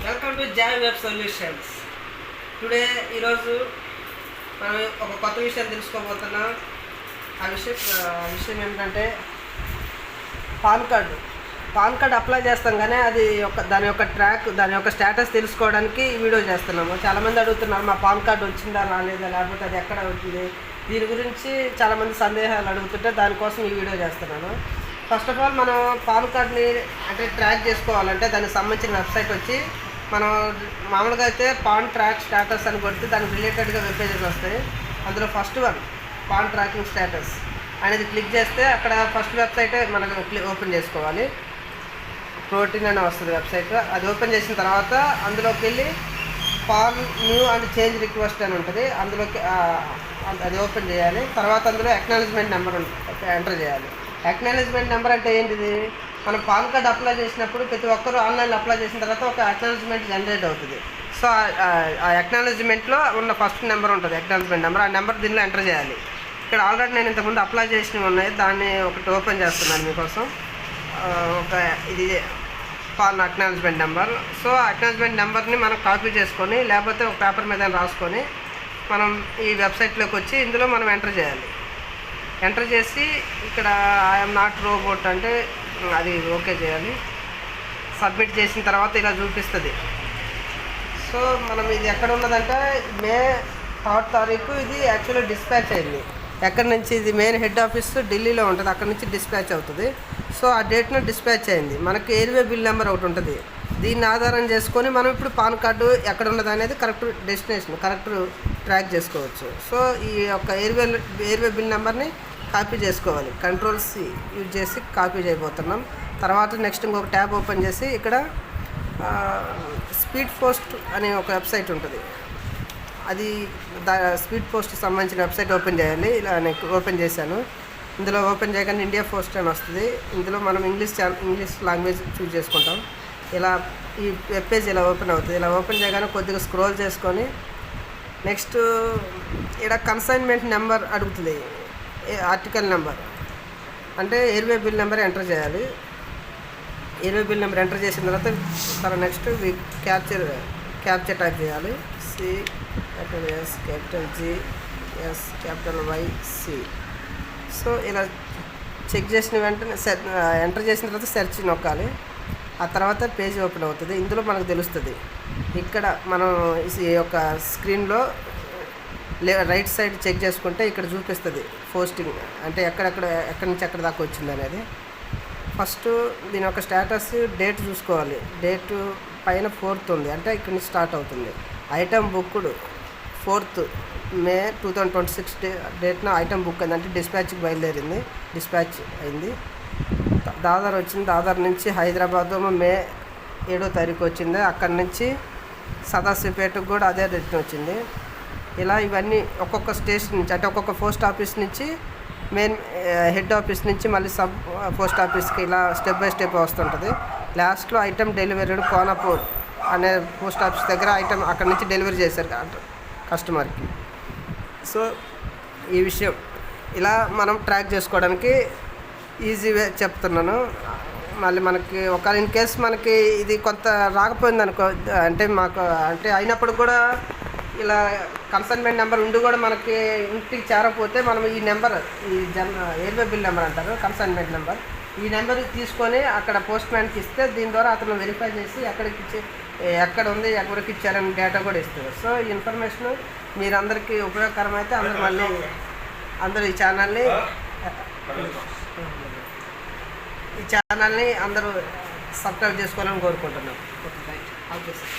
Welcome to Joy web solutions. ఈరోజు మనం ఒక కొత్త విషయం తెలుసుకోబోతున్నాం. ఆ విషయం ఏంటంటే పాన్ కార్డు అప్లై చేస్తాం, కానీ అది దాని యొక్క స్టేటస్ తెలుసుకోవడానికి ఈ వీడియో చేస్తున్నాము. చాలామంది అడుగుతున్నారు, మా పాన్ కార్డు వచ్చిందా రాలేదా, లేకపోతే అది ఎక్కడ అవుతుంది, దీని గురించి చాలామంది సందేహాలు అడుగుతుంటే దానికోసం ఈ వీడియో చేస్తున్నాను. ఫస్ట్ ఆఫ్ ఆల్ మనం పాన్ కార్డ్ని ట్రాక్ చేసుకోవాలంటే దానికి సంబంధించిన వెబ్సైట్ వచ్చి మనం మామూలుగా అయితే పాన్ ట్రాక్ స్టేటస్ అని కొడితే దానికి రిలేటెడ్గా వెబ్ పేజెస్ వస్తాయి. అందులో first one pan tracking status అనేది క్లిక్ చేస్తే అక్కడ ఫస్ట్ వెబ్సైటే మనకు ఓపెన్ చేసుకోవాలి. ప్రోటీన్ అని వస్తుంది వెబ్సైట్. అది ఓపెన్ చేసిన తర్వాత అందులోకి వెళ్ళి pan new and change request అని ఉంటుంది. అందులోకి అది ఓపెన్ చేయాలి. తర్వాత అందులో అక్నాలెడ్జ్మెంట్ నెంబర్ ఎంటర్ చేయాలి. అక్నాలెడ్జ్మెంట్ నెంబర్ అంటే ఏంటిది, మనం పాన్ కార్డ్ అప్లై చేసినప్పుడు ప్రతి ఒక్కరూ ఆన్లైన్లో అప్లై చేసిన తర్వాత ఒక అక్నాలెడ్జ్మెంట్ జనరేట్ అవుతుంది. సో ఆ అక్నాలెడ్జ్మెంట్లో ఉన్న ఫస్ట్ నెంబర్ ఉంటుంది, అక్నాలెడ్జ్మెంట్ నెంబర్. ఆ నెంబర్ దీనిలో ఎంటర్ చేయాలి. ఇక్కడ ఆల్రెడీ నేను ఇంతకుముందు అప్లై చేసినవి ఉన్నాయి, దాన్ని ఒకటి ఓపెన్ చేస్తున్నాను మీకోసం. ఇది pan acknowledgement number. So acknowledgement నెంబర్ని మనం కాపీ చేసుకొని లేకపోతే ఒక పేపర్ మీద రాసుకొని మనం ఈ వెబ్సైట్లోకి వచ్చి ఇందులో మనం ఎంటర్ చేయాలి. ఎంటర్ చేసి ఇక్కడ ఐఎమ్ నాట్ రోబోట్ అంటే అది ఓకే చేయాలి. సబ్మిట్ చేసిన తర్వాత ఇలా చూపిస్తుంది. సో మనం ఇది ఎక్కడ ఉన్నదంటే మే 3 తారీఖు ఇది యాక్చువల్లీ డిస్పాచ్ అయింది. ఎక్కడి నుంచి, ఇది మెయిన్ హెడ్ ఆఫీస్ ఢిల్లీలో ఉంటుంది, అక్కడ నుంచి డిస్పాచ్ అవుతుంది. సో ఆ డేట్ను డిస్పాచ్ అయింది. మనకి ఎయిర్వే బిల్ నెంబర్ ఒకటి ఉంటుంది. దీన్ని ఆధారం చేసుకొని మనం ఇప్పుడు పాన్ కార్డు ఎక్కడ ఉన్నది అనేది కరెక్ట్ డెస్టినేషన్ కరెక్ట్ ట్రాక్ చేసుకోవచ్చు. సో ఈ యొక్క ఎయిర్వే బిల్ నెంబర్ని కాపీ చేసుకోవాలి. Ctrl+C యూజ్ చేసి కాపీ చేయబోతున్నాం. తర్వాత నెక్స్ట్ ఇంకొక ట్యాబ్ ఓపెన్ చేసి ఇక్కడ స్పీడ్ పోస్ట్ అనే ఒక వెబ్సైట్ ఉంటుంది. అది స్పీడ్ పోస్ట్కి సంబంధించిన వెబ్సైట్ ఓపెన్ చేయాలి. ఇలా నేను ఓపెన్ చేశాను. ఇందులో ఓపెన్ చేయగానే ఇండియా పోస్ట్ అని వస్తుంది. ఇందులో మనం ఇంగ్లీష్ లాంగ్వేజ్ చూజ్ చేసుకుంటాం. ఇలా ఈ వెబ్ పేజ్ ఇలా ఓపెన్ అవుతుంది. ఇలా ఓపెన్ చేయగానే కొద్దిగా స్క్రోల్ చేసుకొని నెక్స్ట్ ఇక్కడ కన్సైన్మెంట్ నెంబర్ అడుగుతుంది. ఆర్టికల్ నెంబర్ అంటే ఎయిర్వే బిల్ నెంబర్ ఎంటర్ చేయాలి. ఎయిర్వే బిల్ నెంబర్ ఎంటర్ చేసిన తర్వాత నెక్స్ట్ క్యాప్చర్ టైప్ చేయాలి. CSGSY. సో ఇలా చెక్ చేసిన వెంటనే ఎంటర్ చేసిన తర్వాత సెర్చ్ నొక్కాలి. ఆ తర్వాత పేజ్ ఓపెన్ అవుతుంది. ఇందులో మనకు తెలుస్తుంది. ఇక్కడ మనం ఈ యొక్క స్క్రీన్లో రైట్ సైడ్ చెక్ చేసుకుంటే ఇక్కడ చూపిస్తుంది పోస్టింగ్ అంటే ఎక్కడి నుంచి ఎక్కడి దాకా వచ్చింది అనేది. ఫస్ట్ దీని యొక్క స్టేటస్ డేట్ చూసుకోవాలి. డేటు పైన 4th ఉంది, అంటే ఇక్కడి నుంచి స్టార్ట్ అవుతుంది. ఐటమ్ బుక్డ్ 4th మే 2026 డేట్న ఐటమ్ బుక్ అయింది, అంటే డిస్పాచ్కి బయలుదేరింది, డిస్పాచ్ అయింది. దాదర్ వచ్చింది. దాదర్ నుంచి హైదరాబాద్ మే 7వ తారీఖు వచ్చింది. అక్కడి నుంచి సదాశివపేటకు కూడా అదే డేట్న వచ్చింది. ఇలా ఇవన్నీ ఒక్కొక్క స్టేషన్ నుంచి అంటే ఒక్కొక్క పోస్ట్ ఆఫీస్ నుంచి మెయిన్ హెడ్ ఆఫీస్ నుంచి మళ్ళీ సబ్ పోస్ట్ ఆఫీస్కి ఇలా స్టెప్ బై స్టెప్ వస్తుంటుంది. లాస్ట్లో ఐటమ్ డెలివరీడ్ కోనాపూర్ అనే పోస్ట్ ఆఫీస్ దగ్గర ఐటమ్ అక్కడి నుంచి డెలివరీ చేశారు కస్టమర్కి. సో ఈ విషయం ఇలా మనం ట్రాక్ చేసుకోవడానికి ఈజీ వే చెప్తున్నాను. మళ్ళీ మనకి ఒకవేళ ఇన్ కేస్ మనకి ఇది కొంత రాకపోయింది అనుకో, అంటే మాకు అంటే అయినప్పుడు కూడా ఇలా కన్సైన్మెంట్ నెంబర్ ఉండి కూడా మనకి ఇంటికి చేరకపోతే మనం ఈ నెంబర్ ఎయిర్వే బిల్ నెంబర్ అంటారు, కన్సైన్మెంట్ నెంబర్. ఈ నెంబర్ తీసుకొని అక్కడ పోస్ట్ మ్యాన్కి ఇస్తే దీని ద్వారా అతను వెరిఫై చేసి ఎక్కడ ఉంది ఎవరికి ఇచ్చారని డేటా కూడా ఇస్తారు. సో ఈ ఇన్ఫర్మేషన్ మీరందరికీ ఉపయోగకరమైతే అందరూ ఈ ఛానల్ని అందరూ సబ్స్క్రైబ్ చేసుకోవాలని కోరుకుంటున్నాం. Okay, right. Okay sir.